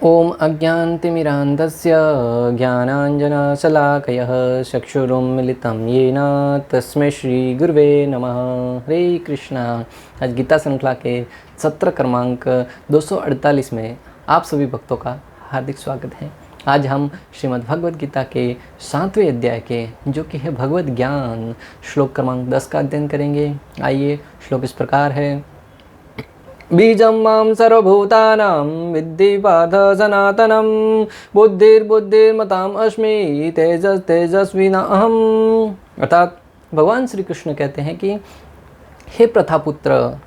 ओम अज्ञानतिमिरान्धस्य ज्ञानाञ्जनशलाकयः चक्षुरुन्मिलितं येन तस्मै श्री गुरुवे नमः। हरे कृष्णा। आज गीता श्रृंखला के सत्र क्रमांक 248 में आप सभी भक्तों का हार्दिक स्वागत है। आज हम श्रीमद् भगवद गीता के 7वें अध्याय के जो कि है भगवद ज्ञान श्लोक क्रमांक 10 का अध्ययन करेंगे। आइए, श्लोक इस प्रकार है। बीजं मां सर्वभूतानां विद्धि पार्थ सनातनं बुद्धिर्बुद्धिर्मताम् अस्मि तेजस्विना अहम्। अर्थात भगवान श्री कृष्ण कहते हैं कि हे प्रथापुत्र,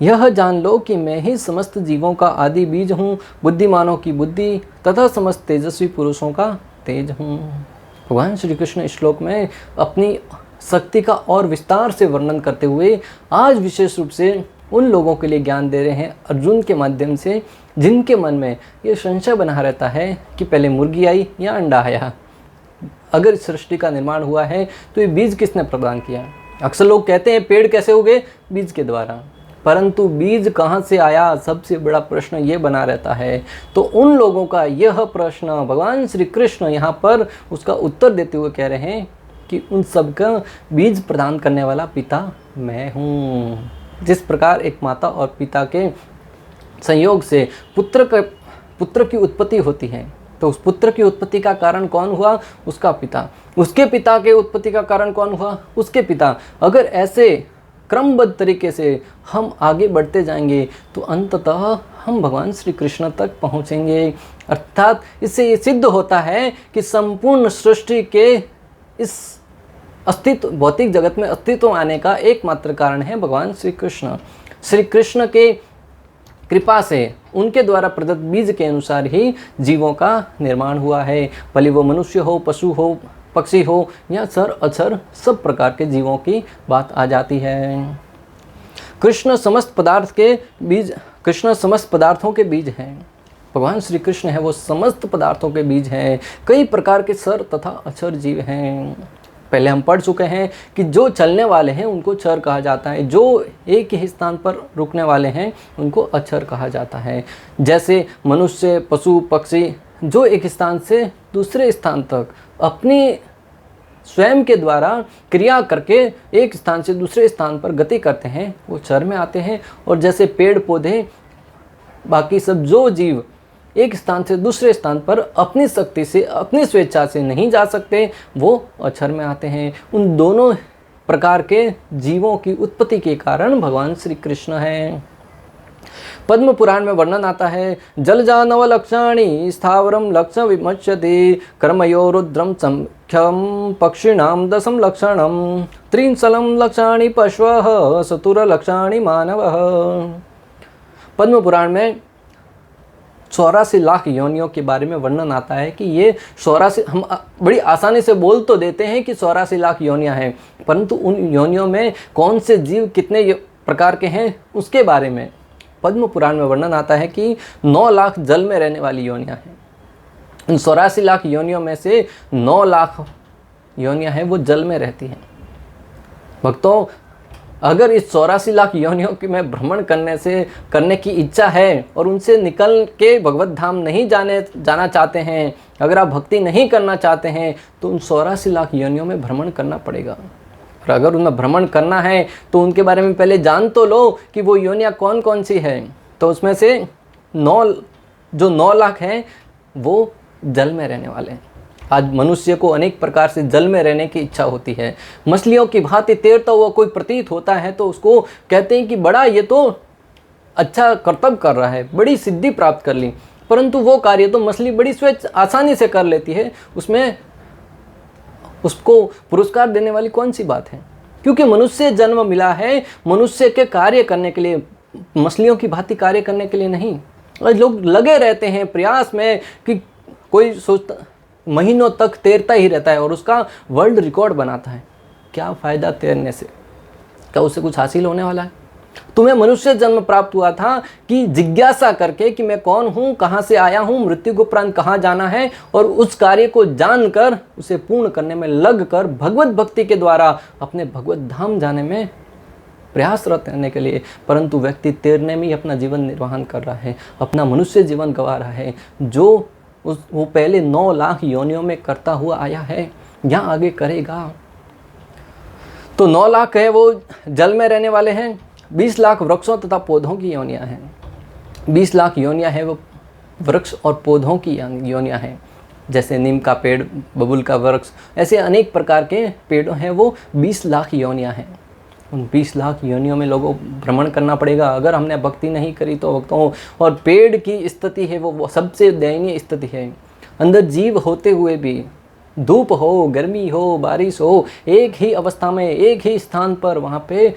यह जान लो कि मैं ही समस्त जीवों का आदि बीज हूँ, बुद्धिमानों की बुद्धि तथा समस्त तेजस्वी पुरुषों का तेज हूँ। भगवान श्री कृष्ण इस श्लोक में अपनी शक्ति का और विस्तार से वर्णन करते हुए आज विशेष रूप से उन लोगों के लिए ज्ञान दे रहे हैं अर्जुन के माध्यम से, जिनके मन में ये संशय बना रहता है कि पहले मुर्गी आई या अंडा आया। अगर इस सृष्टि का निर्माण हुआ है तो ये बीज किसने प्रदान किया। अक्सर लोग कहते हैं पेड़ कैसे उगे, बीज के द्वारा, परंतु बीज कहाँ से आया, सबसे बड़ा प्रश्न ये बना रहता है। तो उन लोगों का यह प्रश्न भगवान श्री कृष्ण यहाँ पर उसका उत्तर देते हुए कह रहे हैं कि उन सब का बीज प्रदान करने वाला पिता मैं हूँ। जिस प्रकार एक माता और पिता के संयोग से पुत्र की उत्पत्ति होती है, तो उस पुत्र की उत्पत्ति का कारण कौन हुआ, उसका पिता। उसके पिता के उत्पत्ति का कारण कौन हुआ, उसके पिता। अगर ऐसे क्रमबद्ध तरीके से हम आगे बढ़ते जाएंगे तो अंततः हम भगवान श्री कृष्ण तक पहुँचेंगे। अर्थात इससे ये सिद्ध होता है कि संपूर्ण सृष्टि के इस अस्तित्व, भौतिक जगत में अस्तित्व आने का एकमात्र कारण है भगवान श्री कृष्ण। श्री कृष्ण के कृपा से, उनके द्वारा प्रदत्त बीज के अनुसार ही जीवों का निर्माण हुआ है। भले वो मनुष्य हो, पशु हो, पक्षी हो या चर अचर, सब प्रकार के जीवों की बात आ जाती है। कृष्ण समस्त पदार्थों के बीज हैं। भगवान श्री कृष्ण है वो समस्त पदार्थों के बीज हैं। कई प्रकार के चर तथा अचर जीव हैं। पहले हम पढ़ चुके हैं कि जो चलने वाले हैं उनको चर कहा जाता है, जो एक ही स्थान पर रुकने वाले हैं उनको अचर कहा जाता है। जैसे मनुष्य, पशु, पक्षी जो एक स्थान से दूसरे स्थान तक अपनी स्वयं के द्वारा क्रिया करके एक स्थान से दूसरे स्थान पर गति करते हैं, वो चर में आते हैं। और जैसे पेड़ पौधे, बाकी सब जो जीव एक स्थान से दूसरे स्थान पर अपनी शक्ति से, अपनी स्वेच्छा से नहीं जा सकते, वो अक्षर में आते हैं। उन दोनों प्रकार के जीवों की उत्पत्ति के कारण भगवान श्री कृष्ण हैं। पद्म पुराण में वर्णन आता है, जलजा नव लक्षाणि स्थावरम लक्ष्य विमच्यते कर्मयो रुद्रम संख्यम पक्षिणाम दशम लक्षणम त्रिंसलम लक्षाणि पशवः चतुर लक्षाणि मानवः। पद्म पुराण में 84 लाख योनियों के बारे में वर्णन आता है कि ये 84, हम बड़ी आसानी से बोल तो देते हैं कि 84 लाख योनियां हैं, परंतु उन योनियों में कौन से जीव कितने प्रकार के हैं उसके बारे में पद्म पुराण में वर्णन आता है कि 9 लाख जल में रहने वाली योनियां हैं। उन 84 लाख योनियों में से 9 लाख योनियां हैं वो जल में रहती हैं। भक्तों, अगर इस 84 लाख योनियों की में भ्रमण करने की इच्छा है और उनसे निकल के भगवत धाम नहीं जाना चाहते हैं, अगर आप भक्ति नहीं करना चाहते हैं तो उन 84 लाख योनियों में भ्रमण करना पड़ेगा। और अगर उनमें भ्रमण करना है तो उनके बारे में पहले जान तो लो कि वो योनियाँ कौन कौन सी है। तो उसमें से 9 लाख हैं वो जल में रहने वाले हैं। आज मनुष्य को अनेक प्रकार से जल में रहने की इच्छा होती है। मछलियों की भांति तैरता हुआ कोई प्रतीत होता है तो उसको कहते हैं कि बड़ा ये तो अच्छा कर्तव्य कर रहा है, बड़ी सिद्धि प्राप्त कर ली। परंतु वो कार्य तो मछली बड़ी स्वेच्छ आसानी से कर लेती है, उसमें उसको पुरस्कार देने वाली कौन सी बात है। क्योंकि मनुष्य जन्म मिला है मनुष्य के कार्य करने के लिए, मछलियों की भांति कार्य करने के लिए नहीं। और लोग लगे रहते हैं प्रयास में कि कोई सोचता महीनों तक तैरता ही रहता है और उसका वर्ल्ड रिकॉर्ड बनाता है। क्या फ़ायदा तैरने से, क्या उससे कुछ हासिल होने वाला है। तुम्हें मनुष्य जन्म प्राप्त हुआ था कि जिज्ञासा करके कि मैं कौन हूँ, कहाँ से आया हूँ, मृत्यु के उपरांत कहाँ जाना है, और उस कार्य को जानकर उसे पूर्ण करने में लगकर भगवत भक्ति के द्वारा अपने भगवत धाम जाने में प्रयासरत रहने के लिए, परंतु व्यक्ति तैरने में ही अपना जीवन निर्वाहन कर रहा है, अपना मनुष्य जीवन गंवा रहा है, जो वो पहले 9 लाख योनियों में करता हुआ आया है, यहाँ आगे करेगा। तो 9 लाख है वो जल में रहने वाले हैं, 20 लाख वृक्षों तथा पौधों की योनियाँ हैं। 20 लाख योनियाँ हैं वो वृक्ष और पौधों की योनियाँ हैं, जैसे नीम का पेड़, बबूल का वृक्ष, ऐसे अनेक प्रकार के पेड़ हैं, वो 20 लाख योनियाँ हैं। उन 20 लाख योनियों में लोगों भ्रमण करना पड़ेगा अगर हमने भक्ति नहीं करी तो भक्तों। और पेड़ की स्थिति है वो सबसे दयनीय स्थिति है। अंदर जीव होते हुए भी धूप हो, गर्मी हो, बारिश हो, एक ही अवस्था में एक ही स्थान पर वहाँ पे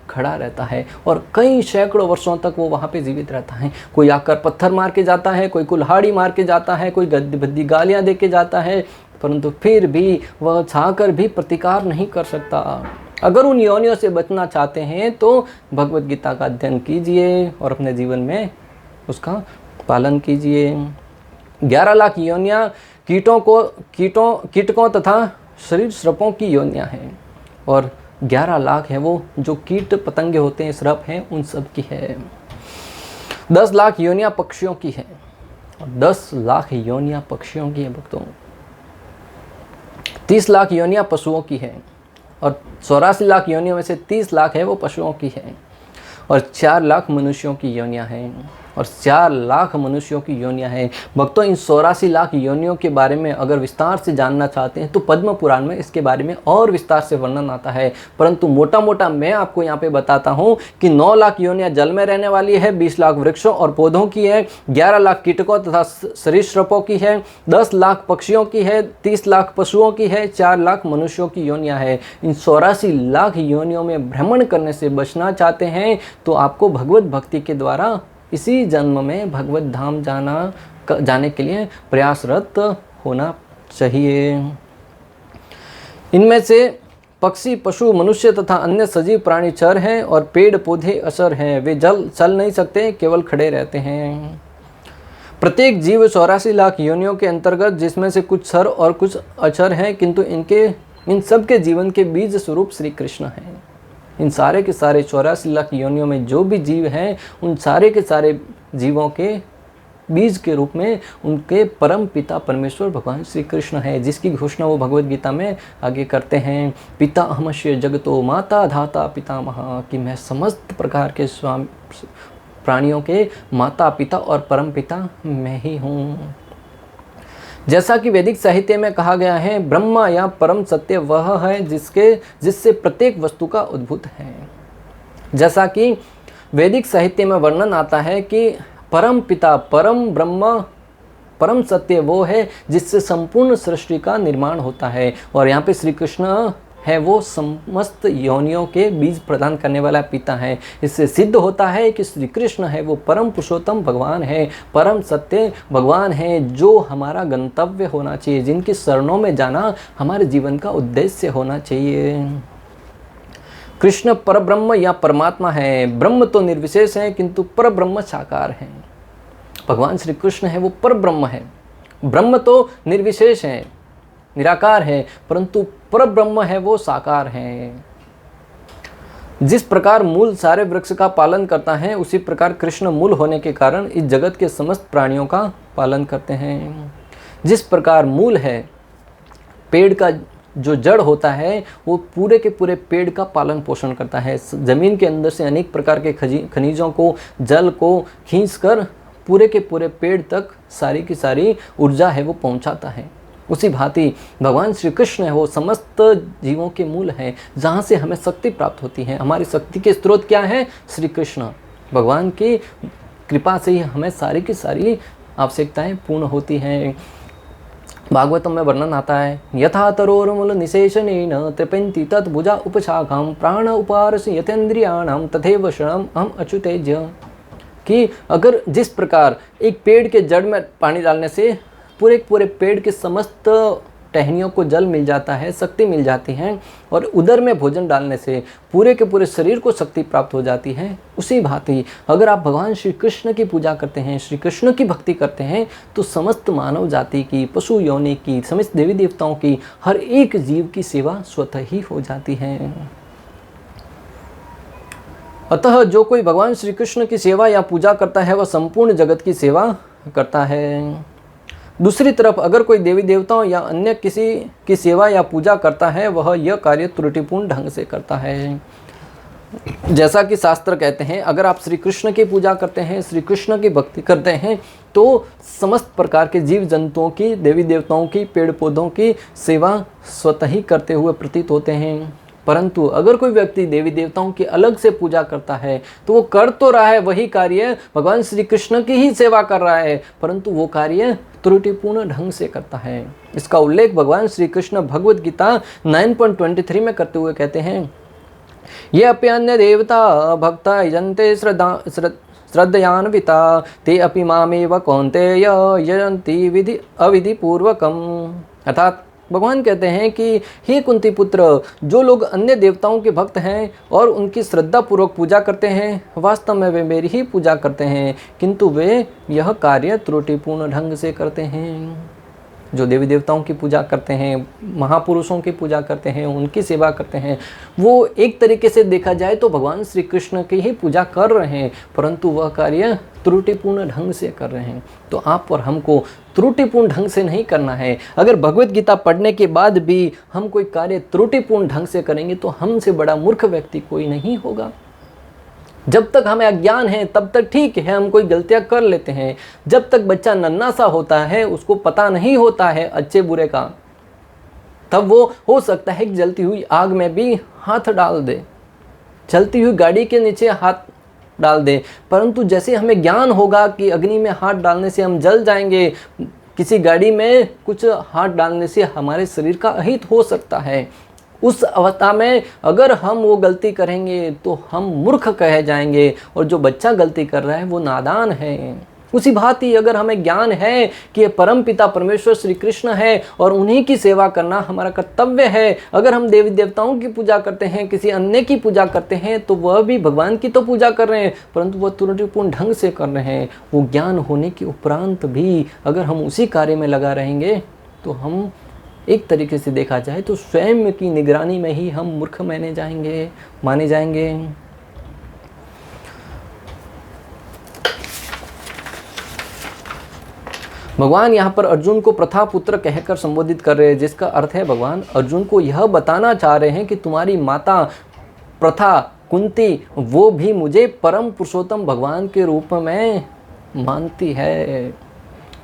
खड़ा रहता है और कई सैकड़ों वर्षों तक वो वहाँ पे जीवित रहता है। कोई आकर पत्थर मार के जाता है, कोई कुल्हाड़ी मार के जाता है, कोई गद्दी भद्दी गालियाँ दे के जाता है, परंतु फिर भी वह चाहकर भी प्रतिकार नहीं कर सकता। अगर उन योनियों से बचना चाहते हैं तो भगवत गीता का अध्ययन कीजिए और अपने जीवन में उसका पालन कीजिए। 11 लाख योनियाँ कीटकों तथा शरीर श्रपों की योनियाँ हैं और 11 लाख है वो जो कीट पतंगे होते हैं, श्रप हैं, उन सब की है। 10 लाख योनियाँ पक्षियों की है और 10 लाख योनियाँ पक्षियों की है भक्तों। 30 लाख योनियाँ पशुओं की है और 84 लाख योनियों में से 30 लाख है वो पशुओं की है और 4 लाख मनुष्यों की योनियाँ हैं और 4 लाख मनुष्यों की योनियाँ हैं। भक्तों, इन 84 लाख योनियों के बारे में अगर विस्तार से जानना चाहते हैं तो पद्म पुराण में इसके बारे में और विस्तार से वर्णन आता है, परंतु मोटा मोटा मैं आपको यहाँ पे बताता हूँ कि 9 लाख योनियाँ जल में रहने वाली है, 20 लाख वृक्षों और पौधों की है, 11 लाख कीटकों तथा सरीसृपों की है, 10 लाख पक्षियों की है, 30 लाख पशुओं की है, 4 लाख मनुष्यों की योनियाँ है। इन 84 लाख योनियों में भ्रमण करने से बचना चाहते हैं तो आपको भगवत भक्ति के द्वारा इसी जन्म में भगवत धाम जाने के लिए प्रयासरत होना चाहिए। इनमें से पक्षी, पशु, मनुष्य तथा अन्य सजीव प्राणी चर हैं और पेड़ पौधे अचर हैं। वे चल नहीं सकते, केवल खड़े रहते हैं। प्रत्येक जीव 84 लाख योनियों के अंतर्गत, जिसमें से कुछ चर और कुछ अचर हैं, किंतु इन सब के जीवन के बीज स्वरूप श्री कृष्ण हैं। इन सारे के सारे 84 लाख योनियों में जो भी जीव हैं, उन सारे के सारे जीवों के बीज के रूप में उनके परम पिता परमेश्वर भगवान श्री कृष्ण है, जिसकी घोषणा वो भगवत गीता में आगे करते हैं। पिता अहमस्य जगतो माता धाता पितामह, कि मैं समस्त प्रकार के प्राणियों के माता पिता और परम पिता मैं ही हूँ। जैसा कि वैदिक साहित्य में कहा गया है, ब्रह्म या परम सत्य वह है जिससे प्रत्येक वस्तु का उद्भूत है। जैसा कि वैदिक साहित्य में वर्णन आता है कि परम पिता, परम ब्रह्म, परम सत्य वो है जिससे संपूर्ण सृष्टि का निर्माण होता है। और यहाँ पे श्री कृष्ण है वो समस्त योनियों के बीज प्रदान करने वाला पिता है। इससे सिद्ध होता है कि श्री कृष्ण है वो परम पुरुषोत्तम भगवान है, परम सत्य भगवान है, जो हमारा गंतव्य होना चाहिए, जिनकी शरणों में जाना हमारे जीवन का उद्देश्य होना चाहिए। कृष्ण परब्रह्म या परमात्मा है। ब्रह्म तो निर्विशेष है किंतु परब्रह्म साकार है। भगवान श्री कृष्ण है वो परब्रह्म है। ब्रह्म तो निर्विशेष है, निराकार है, परंतु परब्रह्म है वो साकार है। जिस प्रकार मूल सारे वृक्ष का पालन करता है, उसी प्रकार कृष्ण मूल होने के कारण इस जगत के समस्त प्राणियों का पालन करते हैं। जिस प्रकार मूल है, पेड़ का जो जड़ होता है वो पूरे के पूरे पेड़ का पालन पोषण करता है। ज़मीन के अंदर से अनेक प्रकार के खनिजों को, जल को खींचकर पूरे के पूरे पेड़ तक सारी की सारी ऊर्जा है वो पहुंचाता है। उसी भांति भगवान श्री कृष्ण है वो समस्त जीवों के मूल हैं, जहाँ से हमें शक्ति प्राप्त होती है। हमारी शक्ति के स्रोत क्या है? श्री कृष्ण। भगवान की कृपा से ही हमें सारी की सारी आवश्यकताएं पूर्ण होती हैं। भागवतम में वर्णन आता है, यथा तरोर्मूल निशेषणेन तृपन्ति तद्भुजा उपशाखां प्राण उपारसि यतेन्द्रियाणां तथैव शरणम् अहम् अच्युतेज, कि अगर जिस प्रकार एक पेड़ के जड़ में पानी डालने से पूरे पेड़ के समस्त टहनियों को जल मिल जाता है, शक्ति मिल जाती है, और उदर में भोजन डालने से पूरे के पूरे शरीर को शक्ति प्राप्त हो जाती है, उसी भांति अगर आप भगवान श्री कृष्ण की पूजा करते हैं, श्री कृष्ण की भक्ति करते हैं, तो समस्त मानव जाति की, पशु योनि की, समस्त देवी देवताओं की, हर एक जीव की सेवा स्वतः ही हो जाती है। अतः जो कोई भगवान श्री कृष्ण की सेवा या पूजा करता है वह संपूर्ण जगत की सेवा करता है। दूसरी तरफ अगर कोई देवी देवताओं या अन्य किसी की सेवा या पूजा करता है वह यह कार्य त्रुटिपूर्ण ढंग से करता है। जैसा कि शास्त्र कहते हैं, अगर आप श्री कृष्ण की पूजा करते हैं, श्री कृष्ण की भक्ति करते हैं, तो समस्त प्रकार के जीव जंतुओं की, देवी देवताओं की, पेड़ पौधों की सेवा स्वतः ही करते हुए प्रतीत होते हैं। परंतु अगर कोई व्यक्ति देवी देवताओं की अलग से पूजा करता है तो वो कर तो रहा है वही कार्य, भगवान श्री कृष्ण की ही सेवा कर रहा है, परंतु वो कार्य त्रुटिपूर्ण ढंग से करता है। इसका उल्लेख भगवान श्री कृष्ण भगवद गीता 9.23 में करते हुए कहते हैं, ये अप्यन्य देवता भक्ता यजन्ते श्रद्धयान्विता ते अपि मामेव कौन्तेय यजन्ति विधि अविधि पूर्वकम। अर्थात भगवान कहते हैं कि हे कुंती पुत्र, जो लोग अन्य देवताओं के भक्त हैं और उनकी श्रद्धा पूर्वक पूजा करते हैं, वास्तव में वे मेरी ही पूजा करते हैं, किंतु वे यह कार्य त्रुटिपूर्ण ढंग से करते हैं। जो देवी देवताओं की पूजा करते हैं, महापुरुषों की पूजा करते हैं, उनकी सेवा करते हैं, वो एक तरीके से देखा जाए तो भगवान श्री कृष्ण की ही पूजा कर रहे हैं, परंतु वह कार्य त्रुटिपूर्ण ढंग से कर रहे हैं। तो आप और हमको त्रुटिपूर्ण ढंग से नहीं करना है। अगर भगवद गीता पढ़ने के बाद भी हम कोई कार्य त्रुटिपूर्ण ढंग से करेंगे तो हमसे बड़ा मूर्ख व्यक्ति कोई नहीं होगा। जब तक हमें अज्ञान है तब तक ठीक है, हम कोई गलतियां कर लेते हैं। जब तक बच्चा नन्हा सा होता है, उसको पता नहीं होता है अच्छे बुरे का, तब वो हो सकता है कि जलती हुई आग में भी हाथ डाल दे, चलती हुई गाड़ी के नीचे हाथ डाल दे। परंतु जैसे हमें ज्ञान होगा कि अग्नि में हाथ डालने से हम जल जाएंगे, किसी गाड़ी में कुछ हाथ डालने से हमारे शरीर का अहित हो सकता है, उस अवस्था में अगर हम वो गलती करेंगे तो हम मूर्ख कहे जाएंगे, और जो बच्चा गलती कर रहा है वो नादान है। उसी भांति अगर हमें ज्ञान है कि ये परम पिता परमेश्वर श्री कृष्ण है और उन्हीं की सेवा करना हमारा कर्तव्य है, अगर हम देवी देवताओं की पूजा करते हैं, किसी अन्य की पूजा करते हैं, तो वह भी भगवान की तो पूजा कर रहे हैं, परंतु वह त्रुटिपूर्ण ढंग से कर रहे हैं। वो ज्ञान होने के उपरांत भी अगर हम उसी कार्य में लगा रहेंगे तो हम एक तरीके से देखा जाए तो स्वयं की निगरानी में ही हम मूर्ख माने जाएंगे। भगवान यहाँ पर अर्जुन को प्रथा पुत्र कहकर संबोधित कर रहे हैं, जिसका अर्थ है भगवान अर्जुन को यह बताना चाह रहे हैं कि तुम्हारी माता प्रथा कुंती वो भी मुझे परम पुरुषोत्तम भगवान के रूप में मानती है।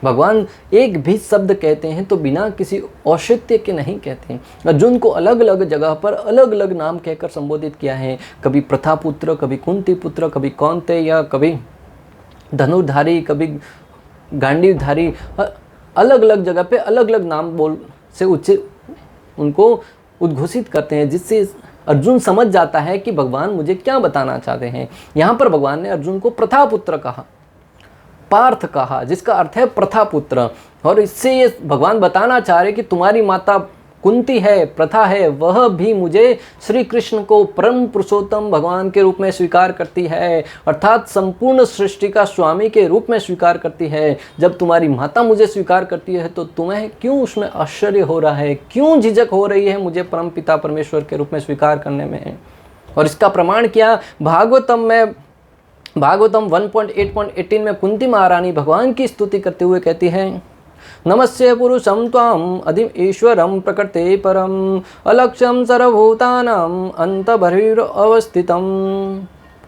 भगवान एक भी शब्द कहते हैं तो बिना किसी औचित्य के नहीं कहते हैं। अर्जुन को अलग अलग जगह पर अलग अलग नाम कहकर संबोधित किया है, कभी प्रथा पुत्र, कभी कुंती पुत्र, कभी कौन्तेय, कभी धनुर्धारी, कभी गांडीवधारी, अलग अलग जगह पे अलग अलग नाम बोल से उनको उद्घोषित करते हैं, जिससे अर्जुन समझ जाता है कि भगवान मुझे क्या बताना चाहते हैं। यहाँ पर भगवान ने अर्जुन को प्रथा पुत्र कहा, पार्थ कहा, जिसका अर्थ है प्रथा पुत्र, और इससे ये भगवान बताना चाह रहे कि तुम्हारी माता कुंती है, प्रथा है, वह भी मुझे श्री कृष्ण को परम पुरुषोत्तम भगवान के रूप में स्वीकार करती है, अर्थात संपूर्ण सृष्टि का स्वामी के रूप में स्वीकार करती है। जब तुम्हारी माता मुझे स्वीकार करती है तो तुम्हें क्यों उसमें आश्चर्य हो रहा है, क्यों झिझक हो रही है मुझे परम पिता परमेश्वर के रूप में स्वीकार करने में? और इसका प्रमाण क्या? भागवतम 1.8.18 में कुंती महारानी भगवान की स्तुति करते हुए कहती है, नमस्ते पुरुषं त्वाम अधिम ईश्वरम प्रकृते परम अलक्ष्यम सर्वभूतानाम अंतबहिरवस्थितम।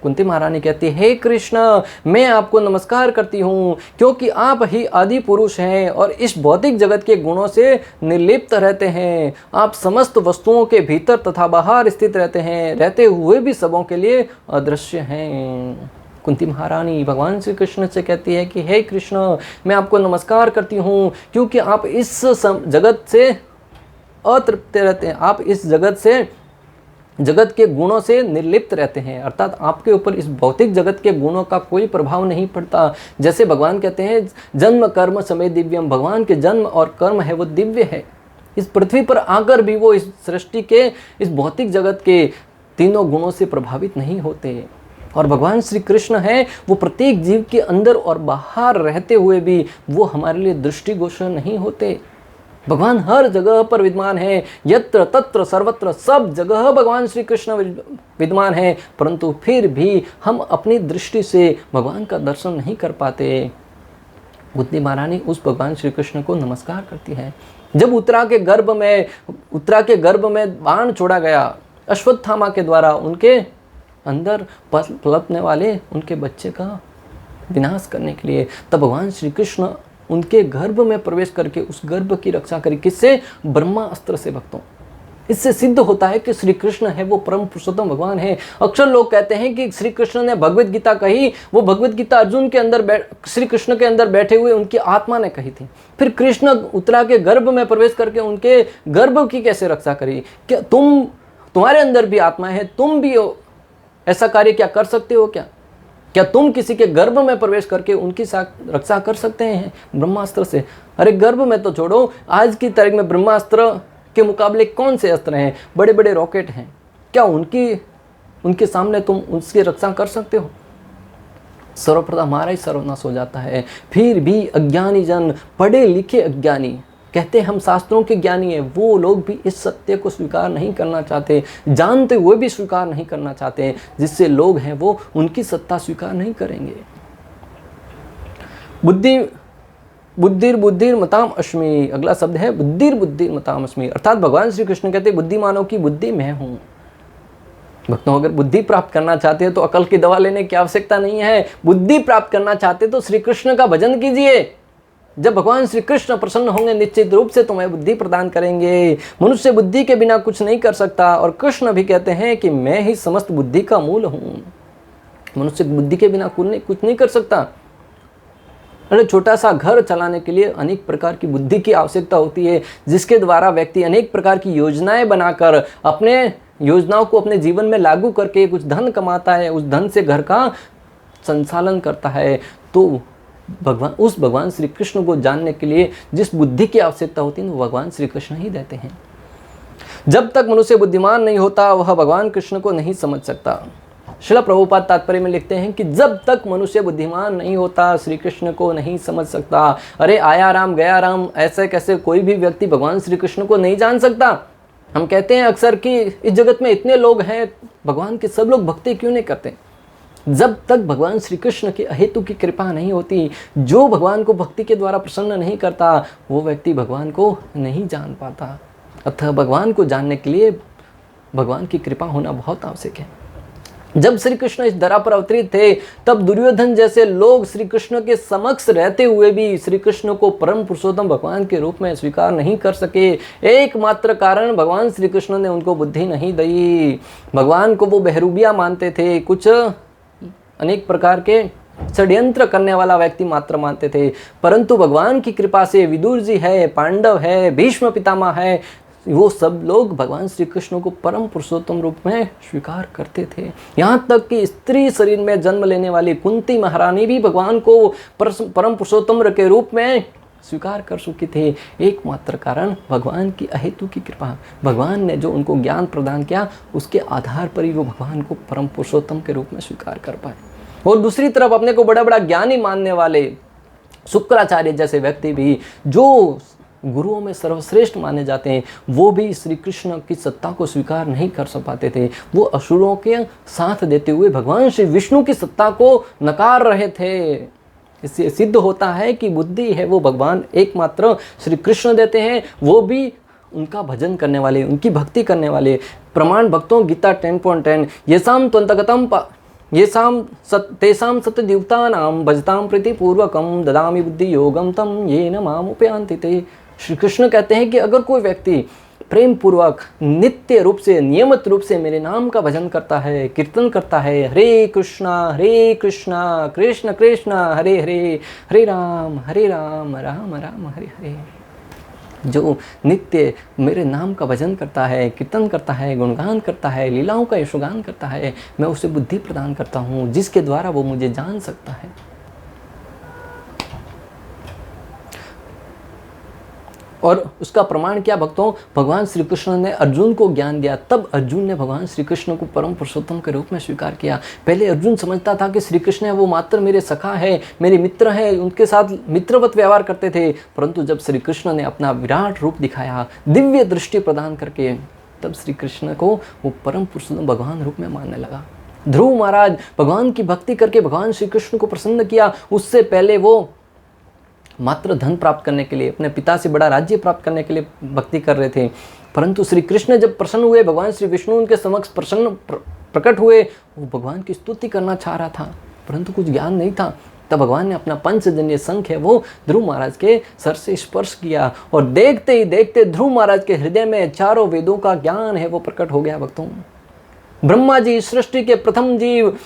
कुंती महारानी कहती है, हे कृष्ण, मैं आपको नमस्कार करती हूँ क्योंकि आप ही आदि पुरुष हैं और इस भौतिक जगत के गुणों से निर्लिप्त रहते हैं। आप समस्त वस्तुओं के भीतर तथा बाहर स्थित रहते हैं, रहते हुए भी सबों के लिए अदृश्य हैं। कुंती महारानी भगवान श्री कृष्ण से कहती है कि हे कृष्ण, मैं आपको नमस्कार करती हूँ क्योंकि आप इस जगत से अतृप्त रहते हैं, आप इस जगत के गुणों से निर्लिप्त रहते हैं, अर्थात आपके ऊपर इस भौतिक जगत के गुणों का कोई प्रभाव नहीं पड़ता। जैसे भगवान कहते हैं जन्म कर्म समय दिव्यम, भगवान के जन्म और कर्म है वो दिव्य है। इस पृथ्वी पर आकर भी वो इस सृष्टि के, इस भौतिक जगत के तीनों गुणों से प्रभावित नहीं होते। और भगवान श्री कृष्ण है वो प्रत्येक जीव के अंदर और बाहर रहते हुए भी वो हमारे लिए दृष्टिगोचर नहीं होते। भगवान हर जगह पर विद्यमान है, यत्र तत्र सर्वत्र, सब जगह भगवान श्री कृष्ण विद्यमान है, परंतु फिर भी हम अपनी दृष्टि से भगवान का दर्शन नहीं कर पाते। बुद्धि महारानी उस भगवान श्री कृष्ण को नमस्कार करती है। जब उत्तरा के गर्भ में बाण छोड़ा गया अश्वत्थामा के द्वारा, उनके अंदर पलपने वाले उनके बच्चे का विनाश करने के लिए, तब भगवान श्री कृष्ण उनके गर्भ में प्रवेश करके उस गर्भ की रक्षा करी। किससे? ब्रह्मास्त्र से भक्तों। इससे सिद्ध होता है कि श्री कृष्ण है वो परम पुरुषोत्तम भगवान है। अक्सर लोग कहते हैं कि श्री कृष्ण ने भगवत गीता कही, वो भगवत गीता अर्जुन के अंदर श्री कृष्ण के अंदर बैठे हुए उनकी आत्मा ने कही थी। फिर कृष्ण उत्तरा के गर्भ में प्रवेश करके उनके गर्भ की कैसे रक्षा करी? क्या तुम्हारे अंदर भी आत्मा है, तुम भी ऐसा कार्य क्या कर सकते हो? क्या तुम किसी के गर्भ में प्रवेश करके उनकी रक्षा कर सकते हैं ब्रह्मास्त्र से? अरे गर्भ में तो छोड़ो, आज की तारीख में ब्रह्मास्त्र के मुकाबले कौन से अस्त्र हैं? बड़े बड़े रॉकेट हैं, क्या उनके सामने तुम उसकी रक्षा कर सकते हो? सर्वप्रथम हमारा ही सर्वनाश हो जाता है। फिर भी अज्ञानी जन, पढ़े लिखे अज्ञानी, कहते हैं हम शास्त्रों के ज्ञानी हैं, वो लोग भी इस सत्य को स्वीकार नहीं करना चाहते, जानते हुए भी स्वीकार नहीं करना चाहते, जिससे लोग हैं वो उनकी सत्ता स्वीकार नहीं करेंगे। बुद्धिर मताम अस्मि, अगला शब्द है बुद्धिर मताम अस्मि, अर्थात भगवान श्री कृष्ण कहते हैं बुद्धिमानों की बुद्धि मैं हूँ। भक्तों, अगर बुद्धि प्राप्त करना चाहते हो तो अकल की दवा लेने की आवश्यकता नहीं है। बुद्धि प्राप्त करना चाहते तो श्री कृष्ण का भजन कीजिए। जब भगवान श्री कृष्ण प्रसन्न होंगे, निश्चित रूप से तुम्हें बुद्धि प्रदान करेंगे। मनुष्य बुद्धि के बिना कुछ नहीं कर सकता, और कृष्ण भी कहते हैं कि मैं ही समस्त बुद्धि का मूल हूँ। मनुष्य बुद्धि के बिना कुछ नहीं कर सकता। अरे छोटा सा घर चलाने के लिए अनेक प्रकार की बुद्धि की आवश्यकता होती है, जिसके द्वारा व्यक्ति अनेक प्रकार की योजनाएं बनाकर अपने योजनाओं को अपने जीवन में लागू करके कुछ धन कमाता है, उस धन से घर का संचालन करता है। तो उस भगवान श्री कृष्ण को जानने के लिए जिस बुद्धि की आवश्यकता होती है वो भगवान श्री कृष्ण ही देते हैं। जब तक मनुष्य बुद्धिमान नहीं होता वह भगवान कृष्ण को नहीं समझ सकता। श्रील प्रभुपाद तात्पर्य में लिखते हैं कि जब तक मनुष्य बुद्धिमान नहीं होता श्री कृष्ण को नहीं समझ सकता। अरे आया राम गया राम, ऐसे कैसे कोई भी व्यक्ति भगवान श्री कृष्ण को नहीं जान सकता? हम कहते हैं अक्सर कि इस जगत में इतने लोग हैं, भगवान के सब लोग भक्ति क्यों नहीं करते? जब तक भगवान श्री कृष्ण की अहेतु की कृपा नहीं होती, जो भगवान को भक्ति के द्वारा प्रसन्न नहीं करता, वो व्यक्ति भगवान को नहीं जान पाता। अतः भगवान को जानने के लिए भगवान की कृपा होना बहुत आवश्यक है। जब श्री कृष्ण इस धरा पर अवतरित थे, तब दुर्योधन जैसे लोग श्री कृष्ण के समक्ष रहते हुए भी श्री कृष्ण को परम पुरुषोत्तम भगवान के रूप में स्वीकार नहीं कर सके। एकमात्र कारण भगवान श्री कृष्ण ने उनको बुद्धि नहीं दी। भगवान को वो बहरूबिया मानते थे, कुछ अनेक प्रकार के षड्यंत्र करने वाला व्यक्ति मात्र मानते थे। परंतु भगवान की कृपा से विदुर जी है, पांडव है, भीष्म पितामह है, वो सब लोग भगवान श्री कृष्ण को परम पुरुषोत्तम रूप में स्वीकार करते थे। यहाँ तक कि स्त्री शरीर में जन्म लेने वाली कुंती महारानी भी भगवान को परम पुरुषोत्तम के रूप में स्वीकार कर चुके थे। एकमात्र कारण भगवान की अहेतु की कृपा। भगवान ने जो उनको ज्ञान प्रदान किया, उसके आधार पर ही वो भगवान को परम पुरुषोत्तम के रूप में स्वीकार कर पाए। और दूसरी तरफ अपने को बड़ा बड़ा ज्ञानी मानने वाले शुक्राचार्य जैसे व्यक्ति भी, जो गुरुओं में सर्वश्रेष्ठ माने जाते हैं, वो भी श्री कृष्ण की सत्ता को स्वीकार नहीं कर पाते थे। वो असुरों के साथ देते हुए भगवान श्री विष्णु की सत्ता को नकार रहे थे। इससे सिद्ध होता है कि बुद्धि है वो भगवान एकमात्र श्री कृष्ण देते हैं, वो भी उनका भजन करने वाले, उनकी भक्ति करने वाले। प्रमाण भक्तों गीता 10.10 येषां त्वन्तगतं तेषां सत्ययुक्तानां भजतां प्रीतिपूर्वकं ददामि बुद्धि योगम तम येन माम उपयान्ति ते। श्री कृष्ण कहते हैं कि अगर कोई व्यक्ति प्रेम पूर्वक नित्य रूप से, नियमित रूप से मेरे नाम का भजन करता है, कीर्तन करता है, हरे कृष्णा कृष्ण कृष्ण हरे हरे, हरे राम राम राम हरे हरे, जो नित्य मेरे नाम का भजन करता है, कीर्तन करता है, गुणगान करता है, लीलाओं का यशोगान करता है, मैं उसे बुद्धि प्रदान करता हूँ, जिसके द्वारा वो मुझे जान सकता है। और उसका प्रमाण क्या भक्तों, भगवान श्री कृष्ण ने अर्जुन को ज्ञान दिया, तब अर्जुन ने भगवान श्री कृष्ण को परम पुरुषोत्तम के रूप में स्वीकार किया। पहले अर्जुन समझता था कि श्री कृष्ण है वो मात्र मेरे सखा है, मेरे मित्र हैं, उनके साथ मित्रवत व्यवहार करते थे। परंतु जब श्री कृष्ण ने अपना विराट रूप दिखाया, दिव्य दृष्टि प्रदान करके, तब श्री कृष्ण को वो परम पुरुषोत्तम भगवान रूप में मानने लगा। ध्रुव महाराज भगवान की भक्ति करके भगवान श्री कृष्ण को प्रसन्न किया। उससे पहले वो मात्र धन प्राप्त करने के लिए, अपने पिता से बड़ा राज्य प्राप्त करने के लिए भक्ति कर रहे थे। परंतु श्री कृष्ण जब प्रसन्न हुए, भगवान श्री विष्णु उनके समक्ष प्रकट हुए, वो भगवान की स्तुति करना चाह रहा था, परंतु कुछ ज्ञान नहीं था। तब भगवान ने अपना पंचजन्य शंख है वो ध्रुव महाराज के सर से स्पर्श किया, और देखते ही देखते ध्रुव महाराज के हृदय में चारों वेदों का ज्ञान है वो प्रकट हो गया। भक्तों, ब्रह्मा जी सृष्टि के प्रथम जीव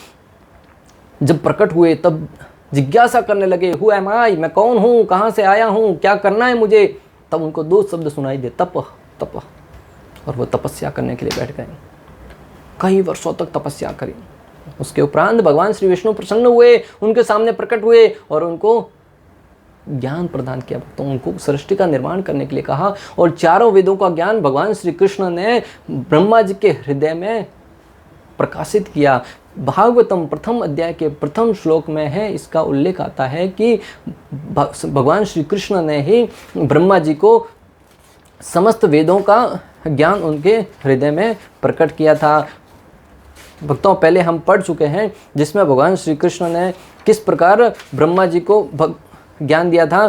जब प्रकट हुए, तब जिज्ञासा करने लगे, हु एम आई, मैं कौन हूँ, कहाँ से आया हूँ, क्या करना है मुझे। तब उनको दो शब्द सुनाई दे, तप तप, और वो तपस्या करने के लिए बैठ गए। कई वर्षों तक तपस्या करी। उसके उपरांत भगवान श्री विष्णु प्रसन्न हुए, उनके सामने प्रकट हुए और उनको ज्ञान प्रदान किया। तो उनको सृष्टि का निर्माण करने के लिए कहा, और चारों वेदों का ज्ञान भगवान श्री कृष्ण ने ब्रह्मा जी के हृदय में प्रकाशित किया। भागवतम प्रथम अध्याय के प्रथम श्लोक में है, इसका उल्लेख आता है कि भगवान श्री कृष्ण ने ही ब्रह्मा जी को समस्त वेदों का ज्ञान उनके हृदय में प्रकट किया था। भक्तों, पहले हम पढ़ चुके हैं जिसमें भगवान श्री कृष्ण ने किस प्रकार ब्रह्मा जी को ज्ञान दिया था।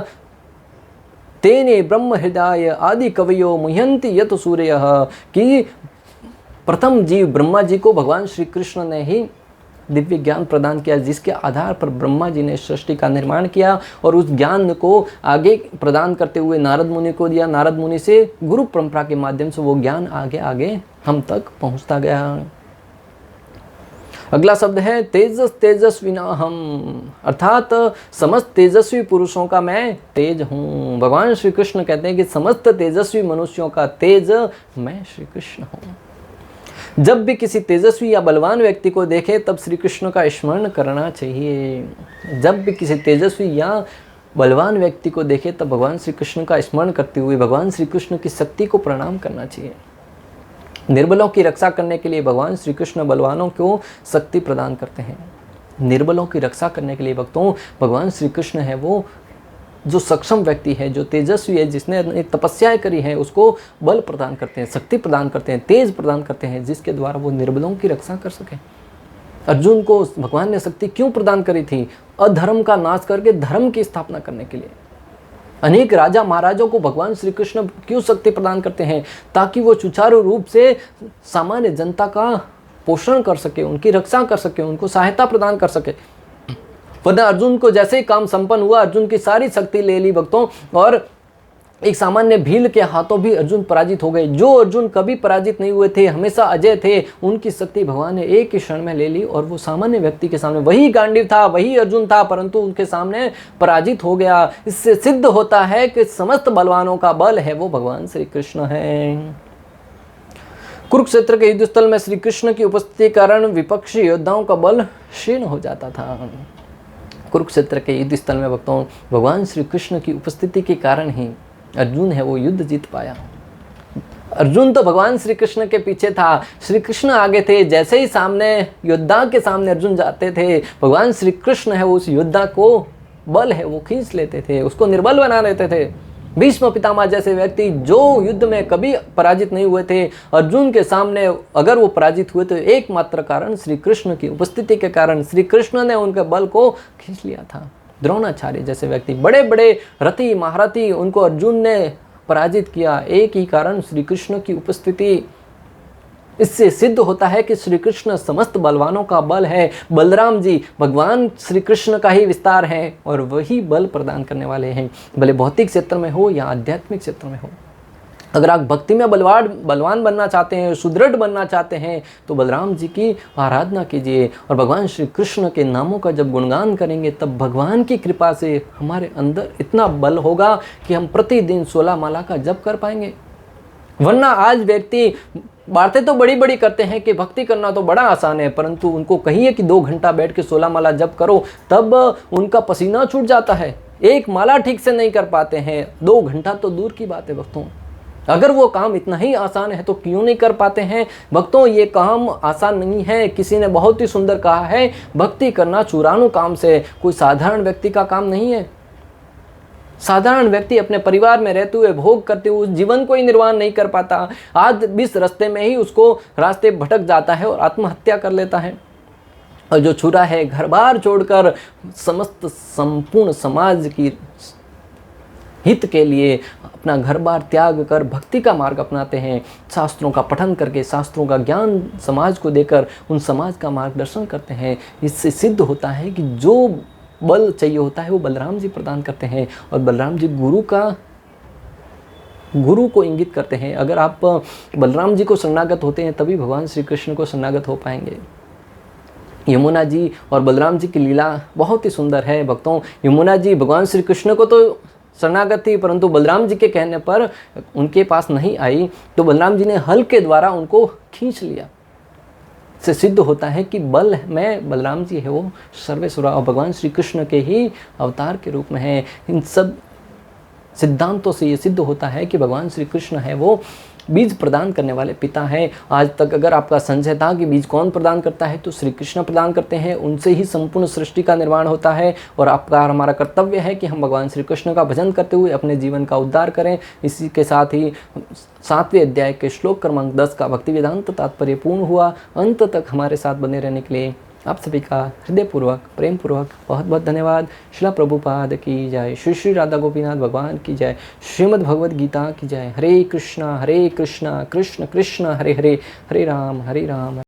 तेने ब्रह्म हृदय आदि कवयो मुह्यंति यत सूर्य, कि प्रथम जीव ब्रह्मा जी को भगवान श्री कृष्ण ने ही दिव्य ज्ञान प्रदान किया, जिसके आधार पर ब्रह्मा जी ने सृष्टि का निर्माण किया, और उस ज्ञान को आगे प्रदान करते हुए नारद मुनि को दिया। नारद मुनि से गुरु परंपरा के माध्यम से वो ज्ञान आगे आगे हम तक पहुंचता गया। अगला शब्द है तेजस तेजस्विना हम, अर्थात समस्त तेजस्वी पुरुषों का मैं तेज हूँ। भगवान श्री कृष्ण कहते हैं कि समस्त तेजस्वी मनुष्यों का तेज मैं श्री कृष्ण हूँ। जब भी किसी तेजस्वी या बलवान व्यक्ति को देखे, तब श्री कृष्ण का स्मरण करना चाहिए। जब भी किसी तेजस्वी या बलवान व्यक्ति को देखे, तब भगवान श्री कृष्ण का स्मरण करते हुए भगवान श्री कृष्ण की शक्ति को प्रणाम करना चाहिए। निर्बलों की रक्षा करने के लिए भगवान श्री कृष्ण बलवानों को शक्ति प्रदान करते हैं। निर्बलों की रक्षा करने के लिए भक्तों भगवान श्री कृष्ण है वो जो सक्षम व्यक्ति है, जो तेजस्वी है, जिसने तपस्याएं करी है, उसको बल प्रदान करते हैं, शक्ति प्रदान करते हैं, तेज प्रदान करते हैं, जिसके द्वारा वो निर्बलों की रक्षा कर सके। अर्जुन को भगवान ने शक्ति क्यों प्रदान करी थी? अधर्म का नाश करके धर्म की स्थापना करने के लिए। अनेक राजा महाराजों को भगवान श्री कृष्ण क्यों शक्ति प्रदान करते हैं? ताकि वो सुचारू रूप से सामान्य जनता का पोषण कर सके, उनकी रक्षा कर सके, उनको सहायता प्रदान कर सके। वरना अर्जुन को जैसे ही काम संपन्न हुआ, अर्जुन की सारी शक्ति ले ली भक्तों, और एक सामान्य भील के हाथों भी अर्जुन पराजित हो गए। जो अर्जुन कभी पराजित नहीं हुए थे, हमेशा अजय थे, उनकी शक्ति भगवान ने एक ही क्षण में ले ली, और वो सामान्य व्यक्ति के सामने वही गांडीव था, वही अर्जुन था, परंतु उनके सामने पराजित हो गया। इससे सिद्ध होता है कि समस्त बलवानों का बल है वो भगवान श्री कृष्ण है। कुरुक्षेत्र के युद्ध स्थल में श्री कृष्ण की उपस्थिति के कारण विपक्षी योद्धाओं का बल क्षीण हो जाता था। कुरुक्षेत्र के युद्ध स्थल में भक्तों भगवान श्री कृष्ण की उपस्थिति के कारण ही अर्जुन है वो युद्ध जीत पाया। अर्जुन तो भगवान श्री कृष्ण के पीछे था, श्री कृष्ण आगे थे। जैसे ही सामने योद्धा के सामने अर्जुन जाते थे, भगवान श्री कृष्ण है वो उस योद्धा को बल है वो खींच लेते थे, उसको निर्बल बना देते थे। भीष्म पितामह जैसे व्यक्ति जो युद्ध में कभी पराजित नहीं हुए थे, अर्जुन के सामने अगर वो पराजित हुए तो एकमात्र कारण श्री कृष्ण की उपस्थिति के कारण श्री कृष्ण ने उनके बल को खींच लिया था। द्रोणाचार्य जैसे व्यक्ति, बड़े बड़े रथी महारथी, उनको अर्जुन ने पराजित किया, एक ही कारण श्री कृष्ण की उपस्थिति। इससे सिद्ध होता है कि श्री कृष्ण समस्त बलवानों का बल है। बलराम जी भगवान श्री कृष्ण का ही विस्तार है और वही बल प्रदान करने वाले हैं, भले भौतिक क्षेत्र में हो या आध्यात्मिक क्षेत्र में हो। अगर आप भक्ति में बलवान बनना चाहते हैं, सुदृढ़ बनना चाहते हैं, तो बलराम जी की आराधना कीजिए और भगवान श्री कृष्ण के नामों का जब गुणगान करेंगे, तब भगवान की कृपा से हमारे अंदर इतना बल होगा कि हम प्रतिदिन 16 माला का जप कर पाएंगे। वरना आज व्यक्ति बातें तो बड़ी बड़ी करते हैं कि भक्ति करना तो बड़ा आसान है, परंतु उनको कहिए कि 2 घंटा बैठ के 16 माला जप करो, तब उनका पसीना छूट जाता है। एक माला ठीक से नहीं कर पाते हैं, 2 घंटा तो दूर की बात है भक्तों। अगर वो काम इतना ही आसान है तो क्यों नहीं कर पाते हैं भक्तों। ये काम आसान नहीं है। किसी ने बहुत ही सुंदर कहा है, भक्ति करना चुरानू काम से, कोई साधारण व्यक्ति का काम नहीं है। साधारण व्यक्ति अपने परिवार में रहते हुए, भोग करते हुए उस जीवन को ही निर्वाह नहीं कर पाता। आज बीच रास्ते में ही उसको रास्ते भटक जाता है और आत्महत्या कर लेता है। और जो छुरा है, घर बार छोड़कर समस्त संपूर्ण समाज की हित के लिए अपना घर बार त्याग कर भक्ति का मार्ग अपनाते हैं, शास्त्रों का पठन करके, शास्त्रों का ज्ञान समाज को देकर उन समाज का मार्गदर्शन करते हैं। इससे सिद्ध होता है कि जो बल चाहिए होता है वो बलराम जी प्रदान करते हैं। और बलराम जी गुरु को इंगित करते हैं। अगर आप बलराम जी को शरणागत होते हैं तभी भगवान श्री कृष्ण को शरणागत हो पाएंगे। यमुना जी और बलराम जी की लीला बहुत ही सुंदर है भक्तों। यमुना जी भगवान श्री कृष्ण को तो शरणागत थी, परंतु बलराम जी के कहने पर उनके पास नहीं आई, तो बलराम जी ने हल के द्वारा उनको खींच लिया। से सिद्ध होता है कि बल में बलराम जी है वो सर्वेश्वर और भगवान श्री कृष्ण के ही अवतार के रूप में है। इन सब सिद्धांतों से ये सिद्ध होता है कि भगवान श्री कृष्ण है वो बीज प्रदान करने वाले पिता हैं। आज तक अगर आपका संशय था कि बीज कौन प्रदान करता है, तो श्री कृष्ण प्रदान करते हैं। उनसे ही संपूर्ण सृष्टि का निर्माण होता है। और आपका हमारा कर्तव्य है कि हम भगवान श्री कृष्ण का भजन करते हुए अपने जीवन का उद्धार करें। इसी के साथ ही 7वें अध्याय के श्लोक क्रमांक 10 का भक्ति वेदांत तात्पर्य पूर्ण हुआ। अंत तक हमारे साथ बने रहने के लिए आप सभी का हृदयपूर्वक, प्रेम पूर्वक बहुत बहुत धन्यवाद। श्रील प्रभुपाद की जय। श्री श्री राधा गोपीनाथ भगवान की जय। श्रीमद् भगवद गीता की जय। हरे कृष्णा कृष्ण कृष्ण हरे हरे, हरे राम